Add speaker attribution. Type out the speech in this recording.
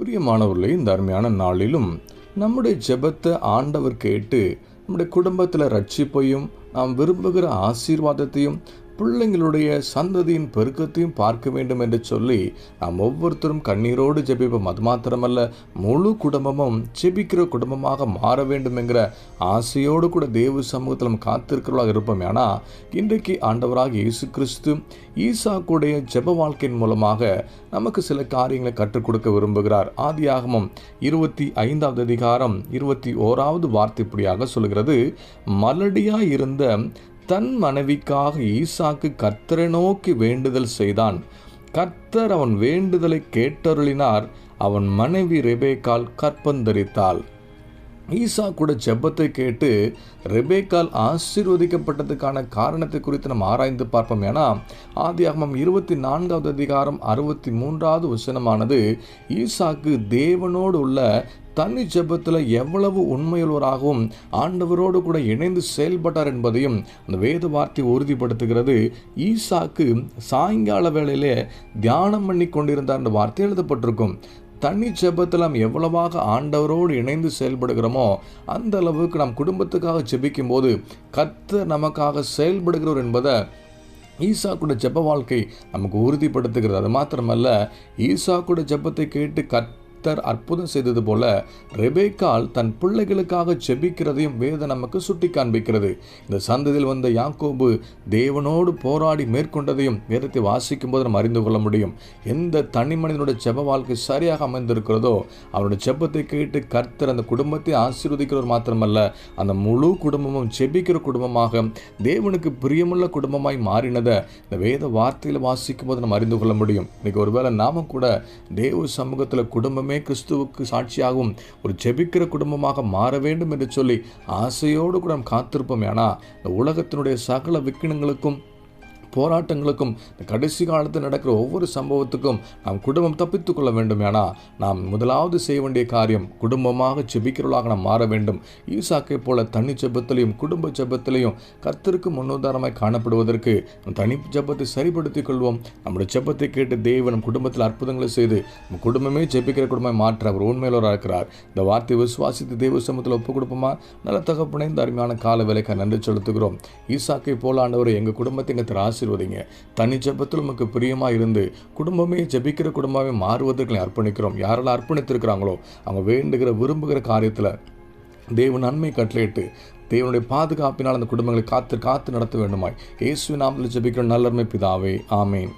Speaker 1: பிரியமானவர்களே, இந்த அருமையான நாளிலும் நம்முடைய ஜெபத்தை ஆண்டவர் கேட்டு நம்முடைய குடும்பத்தில் ரட்சிப்பையும் நாம் விரும்புகிற ஆசீர்வாதத்தையும் பிள்ளைங்களுடைய சந்ததியின் பெருக்கத்தையும் பார்க்க வேண்டும் என்று சொல்லி நாம் ஒவ்வொருத்தரும் கண்ணீரோடு ஜெபிப்போம். அது மாத்திரமல்ல, முழு குடும்பமும் ஜெபிக்கிற குடும்பமாக மாற வேண்டும் என்கிற ஆசையோடு கூட தேவ சமூகத்தில் நம்ம காத்திருக்கிறவர்களாக இருப்போம். ஆனால் இன்றைக்கு ஆண்டவராக இயேசு கிறிஸ்து ஈசாக்குடைய ஜெப வாழ்க்கையின் மூலமாக நமக்கு சில காரியங்களை கற்றுக் கொடுக்க விரும்புகிறார். ஆதியாகமம் 25வது அதிகாரம் 21வது வார்த்தை இப்படியாக சொல்கிறது: மலடியாய் இருந்த தன் மனைவிக்காக ஈசாக்கு கர்த்தரை நோக்கி வேண்டுதல் செய்தான். கர்த்தர் அவன் வேண்டுதலை கேட்டருளினார். அவன் மனைவி ரெபேக்காள் கற்பந்தரித்தாள். ஈசாக்கூட ஜெபத்தை கேட்டு ரெபேக்காள் ஆசீர்வதிக்கப்பட்டதுக்கான காரணத்தை குறித்து நம்ம ஆராய்ந்து பார்ப்போம். ஏன்னா ஆதியாகமம் 24வது அதிகாரம் 63வது வசனமானது ஈசாக்கு தேவனோடு உள்ள தனி ஜெபத்தில் எவ்வளவு உண்மையுள்ளவராகவும் ஆண்டவரோடு கூட இணைந்து செயல்பட்டார் என்பதையும் அந்த வேத வார்த்தை உறுதிப்படுத்துகிறது. ஈசாக்கு சாயங்கால வேளையிலே தியானம் பண்ணி கொண்டிருந்தார் என்ற வார்த்தை எழுதப்பட்டிருக்கும். தனி ஜெபத்தில் நாம் எவ்வளவாக ஆண்டவரோடு இணைந்து செயல்படுகிறோமோ அந்த அளவுக்கு நம் குடும்பத்துக்காக ஜெபிக்கும் போது கர்த்தர் நமக்காக செயல்படுகிறவர் என்பதை ஈசாக்குடைய ஜெப வாழ்க்கை நமக்கு உறுதிப்படுத்துகிறது. அது மாத்திரமல்ல, ஈசாக்குடைய ஜெபத்தை கேட்டு கர்த்தர் அற்புதம் செய்தது போல ரெபேக்காள் தன் பிள்ளைகளுக்காக ஜெபிக்கிறதையும் வேதம் நமக்கு சுட்டி காண்பிக்கிறது. இந்த சந்ததியில் வந்த யாக்கோபு தேவனோடு போராடி மேற்கொண்டதையும் வேதத்தை வாசிக்கும் போது நம்ம அறிந்து கொள்ள முடியும். எந்த தனி மனிதனுடைய ஜெப வாழ்க்கை சரியாக அமைந்திருக்கிறதோ அவனுடைய ஜெபத்தை கேட்டு கர்த்தர் அந்த குடும்பத்தை ஆசீர்வதிக்கிறவர் மாத்திரமல்ல, அந்த முழு குடும்பமும் ஜெபிக்கிற குடும்பமாக தேவனுக்கு பிரியமுள்ள குடும்பமாய் மாறினதை இந்த வேத வார்த்தையில் வாசிக்கும் போது நம்ம அறிந்து கொள்ள முடியும். இன்னைக்கு ஒருவேளை நாம கூட தேவ சமூகத்தில் குடும்பமே கிறிஸ்துவுக்கு சாட்சியாகவும் ஒரு ஜெபிக்கிற குடும்பமாக மாற வேண்டும் என்று சொல்லி ஆசையோடு கூட நாம் காத்திருப்போம். ஏன்னா இந்த உலகத்தினுடைய சகல விக்கினங்களுக்கும் போராட்டங்களுக்கும் கடைசி காலத்தில் நடக்கிற ஒவ்வொரு சம்பவத்துக்கும் நாம் குடும்பம் தப்பித்துக் கொள்ள வேண்டும். ஏன்னா நாம் முதலாவது செய்ய வேண்டிய காரியம் குடும்பமாக ஜெபிக்கிறவர்களாக நாம் மாற வேண்டும். ஈசாக்கை போல தனி ஜெபத்திலையும் குடும்ப ஜெபத்திலையும் கர்த்தருக்கு முன்னுதாரணமாய் காணப்படுவதற்கு தனி ஜெபத்தை சரிப்படுத்திக் கொள்வோம். நம்முடைய ஜெபத்தை கேட்டு தேவன் குடும்பத்தில் அற்புதங்களை செய்து நம்ம குடும்பமே ஜெபிக்கிற குடும்பம் மாற்ற அவர் உண்மையிலோராக இருக்கிறார். இந்த வார்த்தை விசுவாசித்து தேவ சமூகத்தில் ஒப்புக் கொடுப்போமா? நல்ல தகப்பனே, இந்த அருமையான கால வேலைக்கு நன்றி செலுத்துகிறோம். ஈசாக்கை போல ஆண்டவரை எங்கள் குடும்பத்தை எங்கள் ஆசீர்வதிங்க. தனி ஜெபத்தில் நமக்கு பிரியமா இருந்து குடும்பமே ஜெபிக்கிற குடும்பமே மாறுவதற்கு அர்ப்பணிக்கிறோம். யாரெல்லாம் அர்ப்பணித்திருக்கிறாங்களோ அவங்க வேண்டுகிற விரும்புகிற காரியத்தில் தேவன் நன்மை கட்டளையிட்டு தேவனுடைய பாதுகாப்பினால் அந்த குடும்பங்களை காத்து நடத்த வேண்டுமாய் இயேசுவின் நாமத்தில் ஜெபிக்கிற நல்லருமை பிதாவே, ஆமேன்.